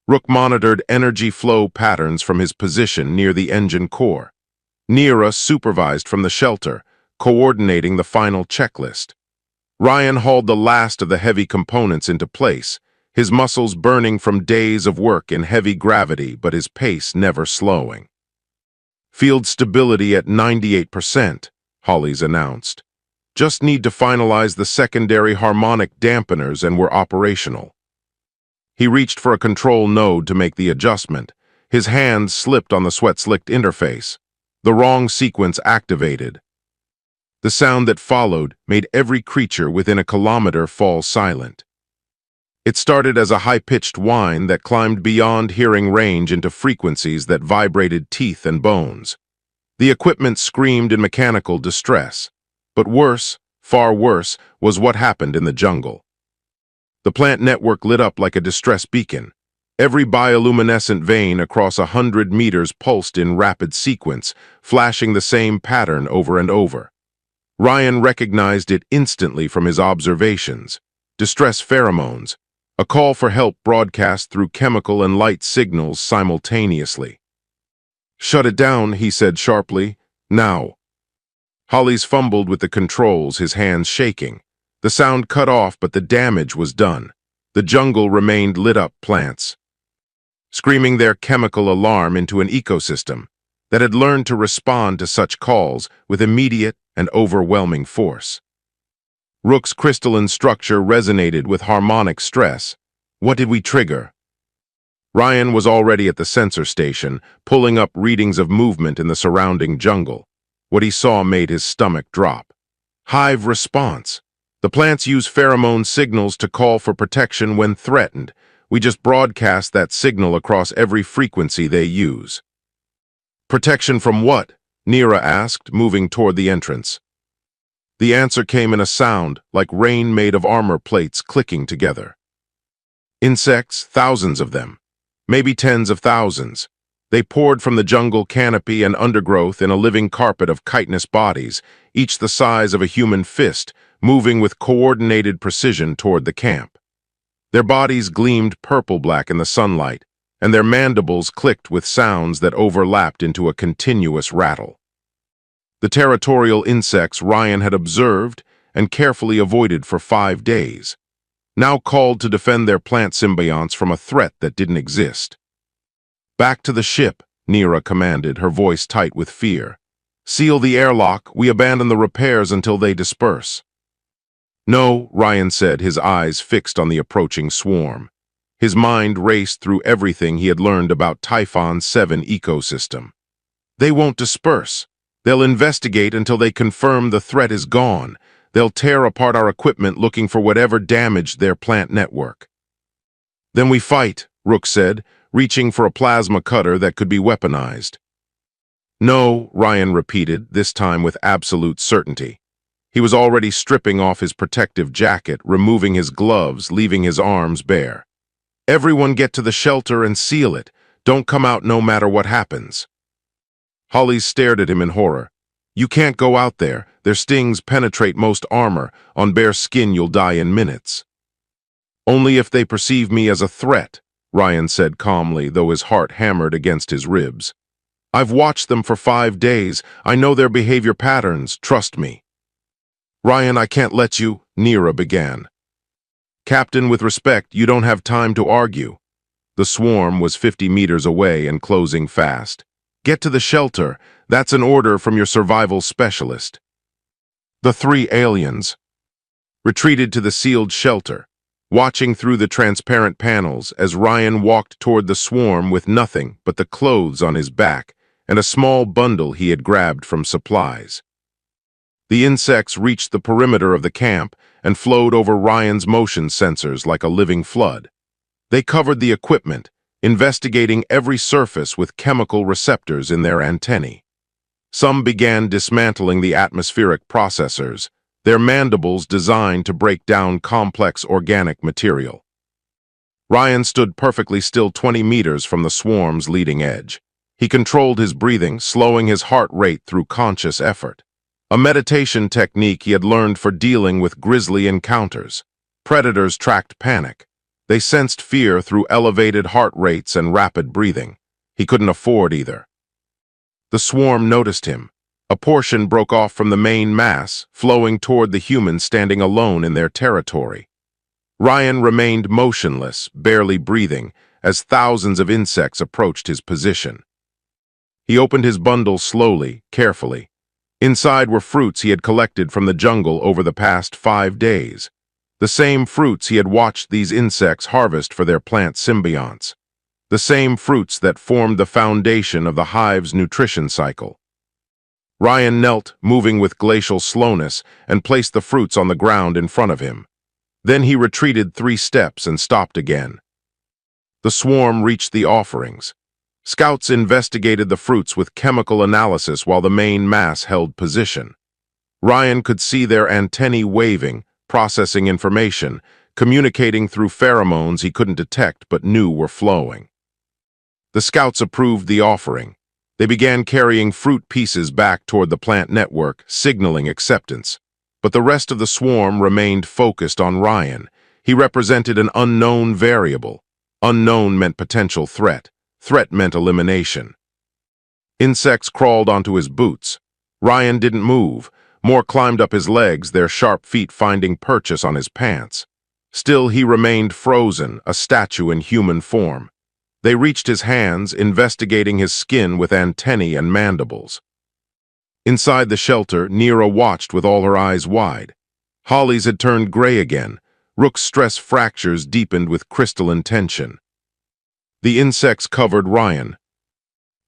Rook monitored energy flow patterns from his position near the engine core. Neera supervised from the shelter, coordinating the final checklist. Ryan hauled the last of the heavy components into place, his muscles burning from days of work in heavy gravity, but his pace never slowing. Field stability at 98%, Hollies announced. Just need to finalize the secondary harmonic dampeners and we're operational. He reached for a control node to make the adjustment. His hand slipped on the sweat-slicked interface. The wrong sequence activated. The sound that followed made every creature within a kilometer fall silent. It started as a high-pitched whine that climbed beyond hearing range into frequencies that vibrated teeth and bones. The equipment screamed in mechanical distress. But worse, far worse, was what happened in the jungle. The plant network lit up like a distress beacon. Every bioluminescent vein across 100 meters pulsed in rapid sequence, flashing the same pattern over and over. Ryan recognized it instantly from his observations. Distress pheromones, a call for help broadcast through chemical and light signals simultaneously. "Shut it down," he said sharply. "Now." Hollies fumbled with the controls, his hands shaking. The sound cut off, but the damage was done. The jungle remained lit-up plants, screaming their chemical alarm into an ecosystem that had learned to respond to such calls with immediate and overwhelming force. Rook's crystalline structure resonated with harmonic stress. What did we trigger? Ryan was already at the sensor station, pulling up readings of movement in the surrounding jungle. What he saw made his stomach drop. Hive response. The plants use pheromone signals to call for protection when threatened. We just broadcast that signal across every frequency they use. "Protection from what?" Neera asked, moving toward the entrance. The answer came in a sound like rain made of armor plates clicking together. Insects, thousands of them, maybe tens of thousands. They poured from the jungle canopy and undergrowth in a living carpet of chitinous bodies, each the size of a human fist, moving with coordinated precision toward the camp. Their bodies gleamed purple-black in the sunlight, and their mandibles clicked with sounds that overlapped into a continuous rattle. The territorial insects Ryan had observed and carefully avoided for 5 days, now called to defend their plant symbionts from a threat that didn't exist. "Back to the ship," Neera commanded, her voice tight with fear. "Seal the airlock. We abandon the repairs until they disperse." "No," Ryan said, his eyes fixed on the approaching swarm. His mind raced through everything he had learned about Typhon's 7 ecosystem. "They won't disperse. They'll investigate until they confirm the threat is gone. They'll tear apart our equipment looking for whatever damaged their plant network." "Then we fight," Rook said, reaching for a plasma cutter that could be weaponized. "No," Ryan repeated, this time with absolute certainty. He was already stripping off his protective jacket, removing his gloves, leaving his arms bare. "Everyone get to the shelter and seal it. Don't come out no matter what happens." Hollies stared at him in horror. "You can't go out there. Their stings penetrate most armor. On bare skin you'll die in minutes." "Only if they perceive me as a threat," Ryan said calmly, though his heart hammered against his ribs. "I've watched them for 5 days. I know their behavior patterns. Trust me." "Ryan, I can't let you," Neera began. "Captain, with respect, you don't have time to argue." The swarm was 50 meters away and closing fast. "Get to the shelter. That's an order from your survival specialist." The 3 aliens retreated to the sealed shelter, watching through the transparent panels as Ryan walked toward the swarm with nothing but the clothes on his back and a small bundle he had grabbed from supplies. The insects reached the perimeter of the camp and flowed over Ryan's motion sensors like a living flood. They covered the equipment, investigating every surface with chemical receptors in their antennae. Some began dismantling the atmospheric processors, their mandibles designed to break down complex organic material. Ryan stood perfectly still 20 meters from the swarm's leading edge. He controlled his breathing, slowing his heart rate through conscious effort. A meditation technique he had learned for dealing with grisly encounters. Predators tracked panic. They sensed fear through elevated heart rates and rapid breathing. He couldn't afford either. The swarm noticed him. A portion broke off from the main mass, flowing toward the humans standing alone in their territory. Ryan remained motionless, barely breathing, as thousands of insects approached his position. He opened his bundle slowly, carefully. Inside were fruits he had collected from the jungle over the past 5 days. The same fruits he had watched these insects harvest for their plant symbionts. The same fruits that formed the foundation of the hive's nutrition cycle. Ryan knelt, moving with glacial slowness, and placed the fruits on the ground in front of him. Then he retreated 3 steps and stopped again. The swarm reached the offerings. Scouts investigated the fruits with chemical analysis while the main mass held position. Ryan could see their antennae waving, processing information, communicating through pheromones he couldn't detect but knew were flowing. The scouts approved the offering. They began carrying fruit pieces back toward the plant network, signaling acceptance. But the rest of the swarm remained focused on Ryan. He represented an unknown variable. Unknown meant potential threat. Threat meant elimination. Insects crawled onto his boots. Ryan didn't move. More climbed up his legs, their sharp feet finding purchase on his pants. Still, he remained frozen, a statue in human form. They reached his hands, investigating his skin with antennae and mandibles. Inside the shelter, Neera watched with all her eyes wide. Holly's had turned gray again. Rook's stress fractures deepened with crystalline tension. The insects covered Ryan.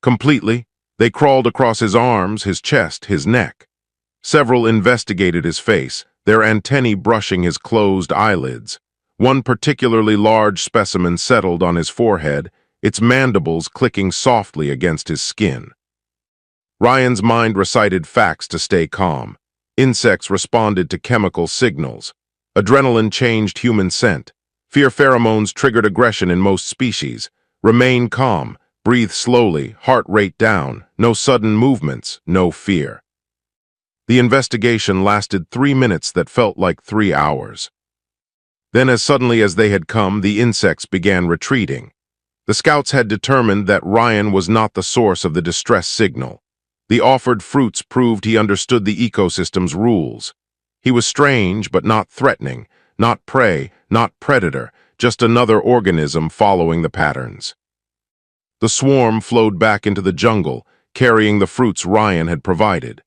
Completely, they crawled across his arms, his chest, his neck. Several investigated his face, their antennae brushing his closed eyelids. One particularly large specimen settled on his forehead, its mandibles clicking softly against his skin. Ryan's mind recited facts to stay calm. Insects responded to chemical signals. Adrenaline changed human scent. Fear pheromones triggered aggression in most species. Remain calm, breathe slowly, heart rate down, no sudden movements, no fear. The investigation lasted 3 minutes that felt like 3 hours. Then, as suddenly as they had come, the insects began retreating. The scouts had determined that Ryan was not the source of the distress signal. The offered fruits proved he understood the ecosystem's rules. He was strange but not threatening, not prey, not predator, just another organism following the patterns. The swarm flowed back into the jungle, carrying the fruits Ryan had provided.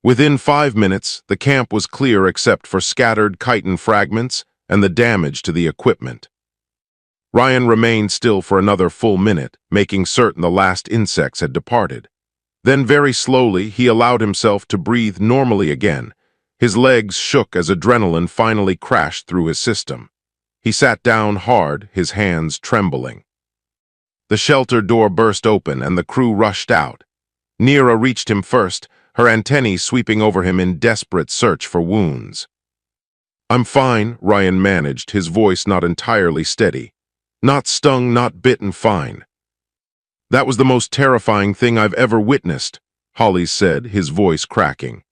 Within 5 minutes, the camp was clear except for scattered chitin fragments and the damage to the equipment. Ryan remained still for another full minute, making certain the last insects had departed. Then very slowly, he allowed himself to breathe normally again. His legs shook as adrenaline finally crashed through his system. He sat down hard, his hands trembling. The shelter door burst open and the crew rushed out. Neera reached him first, her antennae sweeping over him in desperate search for wounds. "I'm fine," Ryan managed, his voice not entirely steady. "Not stung, not bitten, fine." "That was the most terrifying thing I've ever witnessed," Holly said, his voice cracking.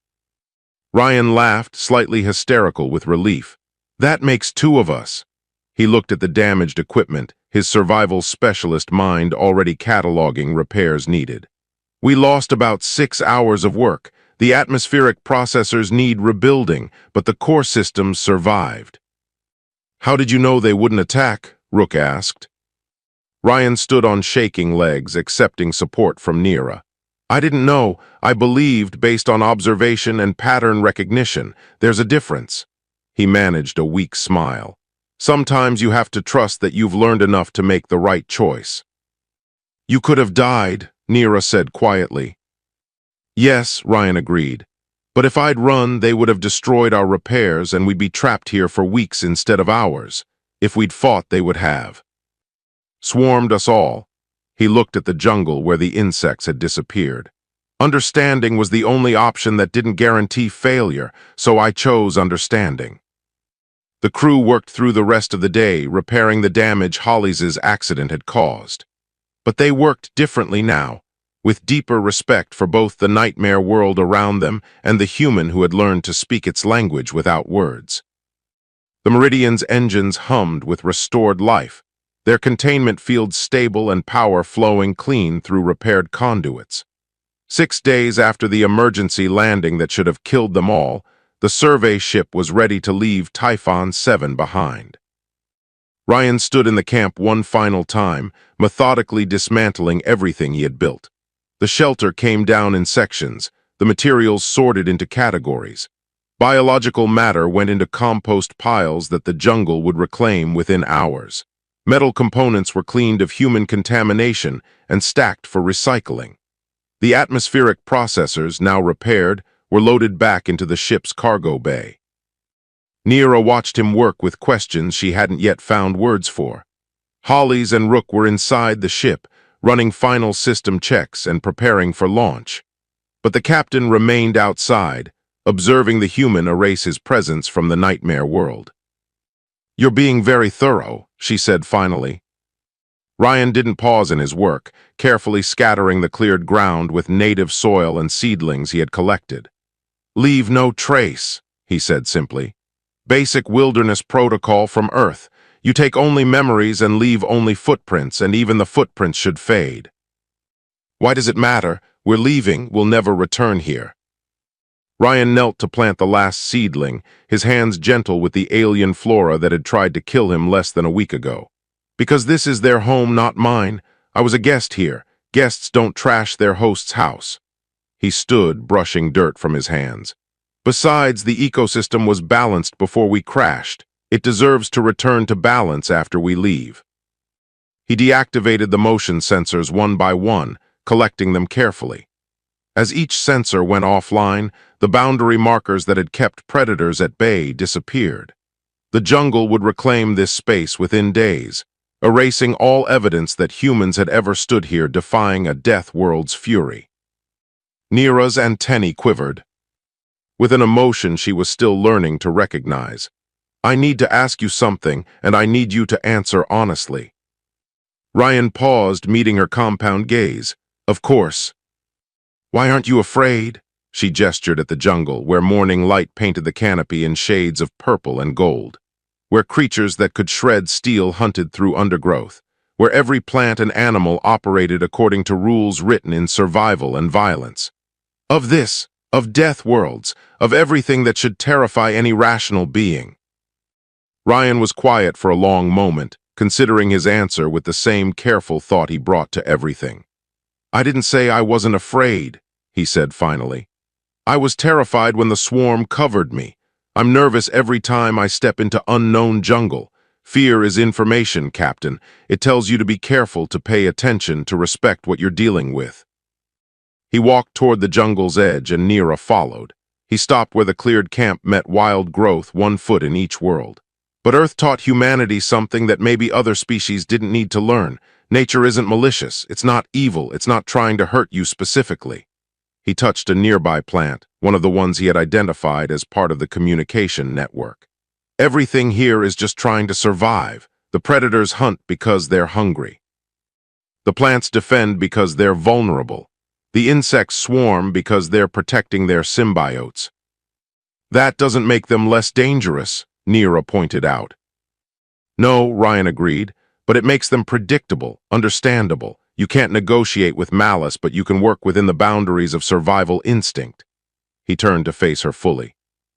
Ryan laughed, slightly hysterical with relief. "That makes 2 of us." He looked at the damaged equipment, his survival specialist mind already cataloging repairs needed. "We lost about 6 hours of work. The atmospheric processors need rebuilding, but the core systems survived." "How did you know they wouldn't attack?" Rook asked. Ryan stood on shaking legs, accepting support from Neera. "I didn't know. I believed based on observation and pattern recognition. There's a difference." He managed a weak smile. "Sometimes you have to trust that you've learned enough to make the right choice." "You could have died," Nira said quietly. Yes, Ryan agreed. But if I'd run, they would have destroyed our repairs and we'd be trapped here for weeks instead of hours. If we'd fought, they would have. Swarmed us all. He looked at the jungle where the insects had disappeared. Understanding was the only option that didn't guarantee failure, so I chose understanding. The crew worked through the rest of the day, repairing the damage Holly's accident had caused. But they worked differently now, with deeper respect for both the nightmare world around them and the human who had learned to speak its language without words. The Meridian's engines hummed with restored life, their containment fields stable and power flowing clean through repaired conduits. 6 days after the emergency landing that should have killed them all, the survey ship was ready to leave Typhon 7 behind. Ryan stood in the camp one final time, methodically dismantling everything he had built. The shelter came down in sections, the materials sorted into categories. Biological matter went into compost piles that the jungle would reclaim within hours. Metal components were cleaned of human contamination and stacked for recycling. The atmospheric processors, now repaired, were loaded back into the ship's cargo bay. Nira watched him work with questions she hadn't yet found words for. Holly's and Rook were inside the ship, running final system checks and preparing for launch. But the captain remained outside, observing the human erase his presence from the nightmare world. "You're being very thorough," she said finally. Ryan didn't pause in his work, carefully scattering the cleared ground with native soil and seedlings he had collected. "Leave no trace," he said simply. "Basic wilderness protocol from Earth. You take only memories and leave only footprints, and even the footprints should fade." "Why does it matter? We're leaving, we'll never return here." Ryan knelt to plant the last seedling, his hands gentle with the alien flora that had tried to kill him less than a week ago. "Because this is their home, not mine. I was a guest here. Guests don't trash their host's house." He stood, brushing dirt from his hands. "Besides, the ecosystem was balanced before we crashed. It deserves to return to balance after we leave." He deactivated the motion sensors one by one, collecting them carefully. As each sensor went offline, the boundary markers that had kept predators at bay disappeared. The jungle would reclaim this space within days, erasing all evidence that humans had ever stood here defying a death world's fury. Nira's antennae quivered. With an emotion she was still learning to recognize. "I need to ask you something, and I need you to answer honestly." Ryan paused, meeting her compound gaze. "Of course." "Why aren't you afraid?" She gestured at the jungle, where morning light painted the canopy in shades of purple and gold, where creatures that could shred steel hunted through undergrowth, where every plant and animal operated according to rules written in survival and violence. Of this, of death worlds, of everything that should terrify any rational being. Ryan was quiet for a long moment, considering his answer with the same careful thought he brought to everything. "I didn't say I wasn't afraid," he said finally. "I was terrified when the swarm covered me. I'm nervous every time I step into unknown jungle. Fear is information, Captain. It tells you to be careful, to pay attention, to respect what you're dealing with." He walked toward the jungle's edge, and Nira followed. He stopped where the cleared camp met wild growth, 1 foot in each world. But Earth taught humanity something that maybe other species didn't need to learn. Nature isn't malicious, it's not evil, it's not trying to hurt you specifically. He touched a nearby plant, one of the ones he had identified as part of the communication network. "Everything here is just trying to survive. The predators hunt because they're hungry. The plants defend because they're vulnerable. The insects swarm because they're protecting their symbiotes. That doesn't make them less dangerous," Nira pointed out. "No," Ryan agreed, "but it makes them predictable, understandable. You can't negotiate with malice, but you can work within the boundaries of survival instinct." He turned to face her fully.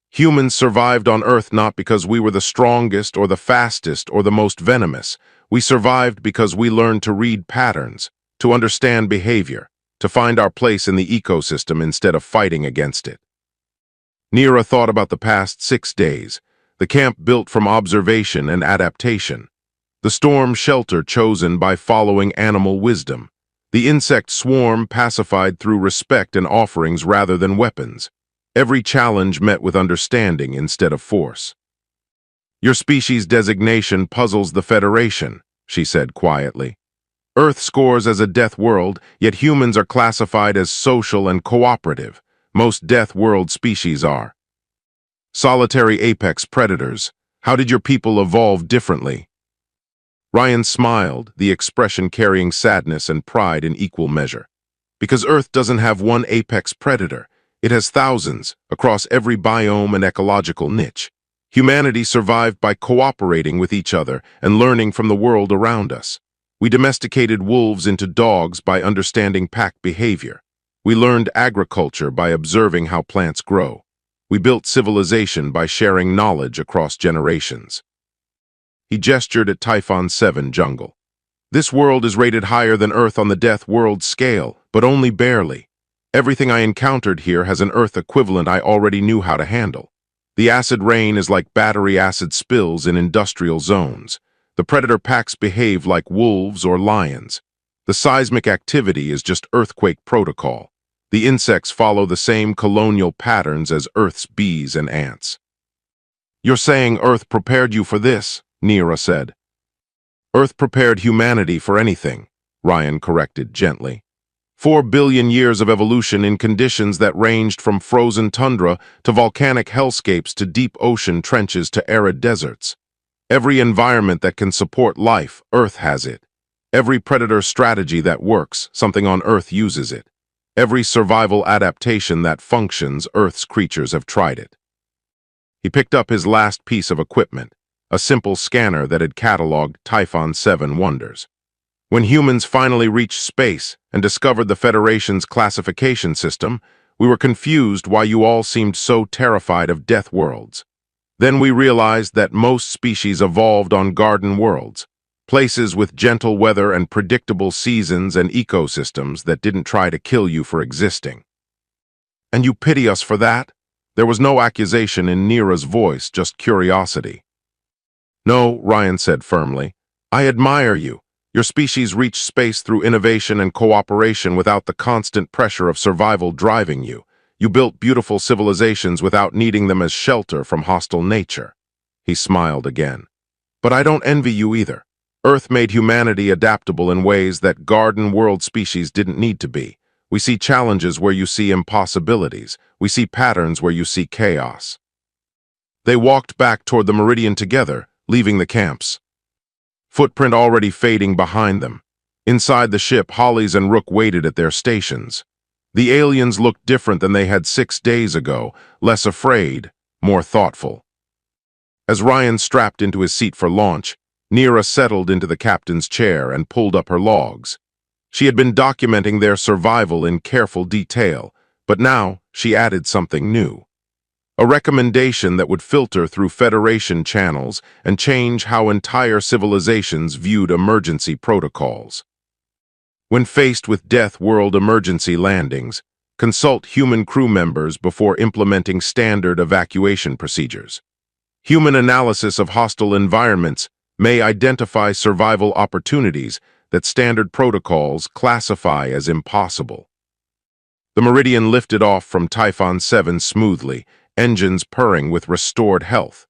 "Humans survived on Earth not because we were the strongest or the fastest or the most venomous. We survived because we learned to read patterns, to understand behavior, to find our place in the ecosystem instead of fighting against it." Nira thought about the past 6 days, the camp built from observation and adaptation, the storm shelter chosen by following animal wisdom, The insect swarm pacified through respect and offerings rather than weapons. Every challenge met with understanding instead of force. "Your species designation puzzles the Federation," she said quietly. "Earth scores as a death world, yet humans are classified as social and cooperative. Most death world species are. Solitary apex predators. How did your people evolve differently?" Ryan smiled, the expression carrying sadness and pride in equal measure. "Because Earth doesn't have one apex predator. It has thousands, across every biome and ecological niche. Humanity survived by cooperating with each other and learning from the world around us. We domesticated wolves into dogs by understanding pack behavior. We learned agriculture by observing how plants grow. We built civilization by sharing knowledge across generations." He gestured at Typhon 7 jungle. "This world is rated higher than Earth on the death world scale, but only barely. Everything I encountered here has an Earth equivalent I already knew how to handle. The acid rain is like battery acid spills in industrial zones. The predator packs behave like wolves or lions. The seismic activity is just earthquake protocol. The insects follow the same colonial patterns as Earth's bees and ants." "You're saying Earth prepared you for this?" Neera said. "Earth prepared humanity for anything," Ryan corrected gently. 4 billion years of evolution in conditions that ranged from frozen tundra to volcanic hellscapes to deep ocean trenches to arid deserts. Every environment that can support life, Earth has it. Every predator strategy that works, something on Earth uses it. Every survival adaptation that functions, Earth's creatures have tried it. He picked up his last piece of equipment, a simple scanner that had cataloged Typhon 7 wonders. When humans finally reached space and discovered the Federation's classification system, we were confused why you all seemed so terrified of death worlds. Then we realized that most species evolved on garden worlds, places with gentle weather and predictable seasons and ecosystems that didn't try to kill you for existing. "And you pity us for that?" There was no accusation in Neera's voice, just curiosity. "No," Ryan said firmly. "I admire you. Your species reached space through innovation and cooperation without the constant pressure of survival driving you. You built beautiful civilizations without needing them as shelter from hostile nature." He smiled again. "But I don't envy you either. Earth made humanity adaptable in ways that garden world species didn't need to be. We see challenges where you see impossibilities. We see patterns where you see chaos." They walked back toward the meridian together, leaving the camps. Footprint already fading behind them. Inside the ship, Hollies and Rook waited at their stations. The aliens looked different than they had 6 days ago, less afraid, more thoughtful. As Ryan strapped into his seat for launch, Neera settled into the captain's chair and pulled up her logs. She had been documenting their survival in careful detail, but now she added something new. A recommendation that would filter through Federation channels and change how entire civilizations viewed emergency protocols. When faced with death world emergency landings, consult human crew members before implementing standard evacuation procedures. Human analysis of hostile environments may identify survival opportunities that standard protocols classify as impossible. The Meridian lifted off from Typhon 7 smoothly, engines purring with restored health.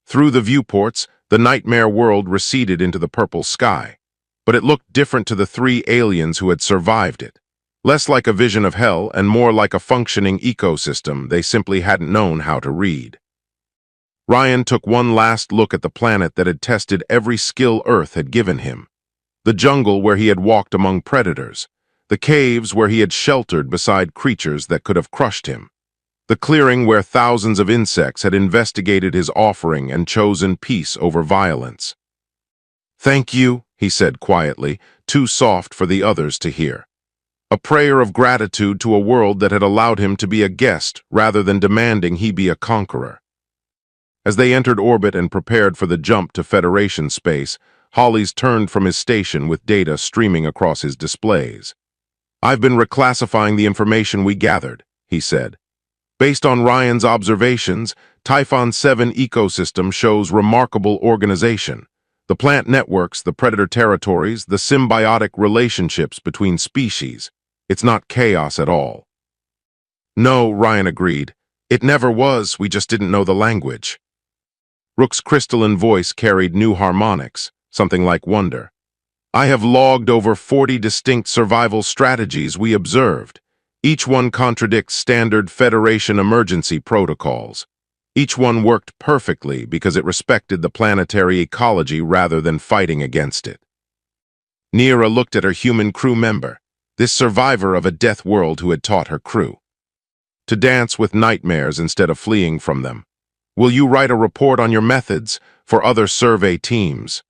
Through the viewports, the nightmare world receded into the purple sky. But it looked different to the 3 aliens who had survived it. Less like a vision of hell and more like a functioning ecosystem they simply hadn't known how to read. Ryan took one last look at the planet that had tested every skill Earth had given him. The jungle where he had walked among predators. The caves where he had sheltered beside creatures that could have crushed him. The clearing where thousands of insects had investigated his offering and chosen peace over violence. "Thank you," he said quietly, too soft for the others to hear. A prayer of gratitude to a world that had allowed him to be a guest rather than demanding he be a conqueror. As they entered orbit and prepared for the jump to Federation space, Hollies turned from his station with data streaming across his displays. "I've been reclassifying the information we gathered," he said. "Based on Ryan's observations, Typhon 7 ecosystem shows remarkable organization. The plant networks, the predator territories, the symbiotic relationships between species. It's not chaos at all. No, Ryan agreed. It never was, we just didn't know the language. Rook's crystalline voice carried new harmonics, something like wonder. I have logged over 40 distinct survival strategies we observed. Each one contradicts standard Federation emergency protocols. Each one worked perfectly because it respected the planetary ecology rather than fighting against it. Neera looked at her human crew member, this survivor of a death world who had taught her crew to dance with nightmares instead of fleeing from them. Will you write a report on your methods for other survey teams?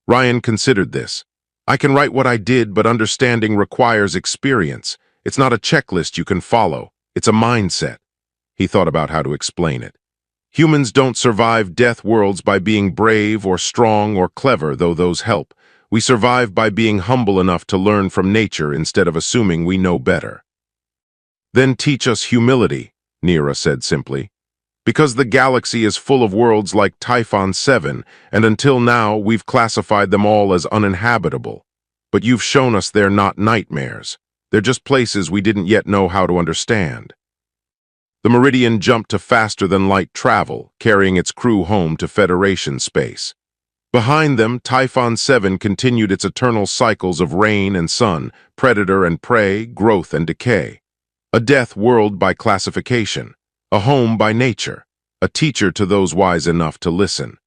Ryan considered this. I can write what I did, but understanding requires experience. It's not a checklist you can follow. It's a mindset. He thought about how to explain it. Humans don't survive death worlds by being brave or strong or clever, though those help. We survive by being humble enough to learn from nature instead of assuming we know better. Then teach us humility, Neera said simply. Because the galaxy is full of worlds like Typhon 7, and until now we've classified them all as uninhabitable. But you've shown us they're not nightmares. They're just places we didn't yet know how to understand. The Meridian jumped to faster-than-light travel, carrying its crew home to Federation space. Behind them, Typhon 7 continued its eternal cycles of rain and sun, predator and prey, growth and decay. A death world by classification. A home by nature, a teacher to those wise enough to listen.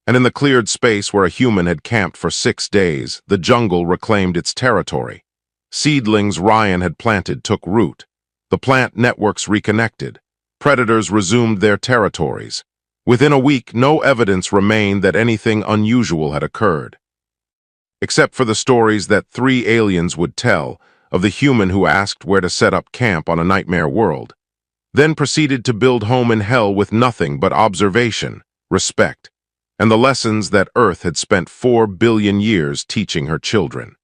And in the cleared space where a human had camped for 6 days, the jungle reclaimed its territory. Seedlings Ryan had planted took root. The plant networks reconnected. Predators resumed their territories. Within a week, no evidence remained that anything unusual had occurred. Except for the stories that 3 aliens would tell of the human who asked where to set up camp on a nightmare world. Then proceeded to build home in hell with nothing but observation, respect, and the lessons that Earth had spent 4 billion years teaching her children.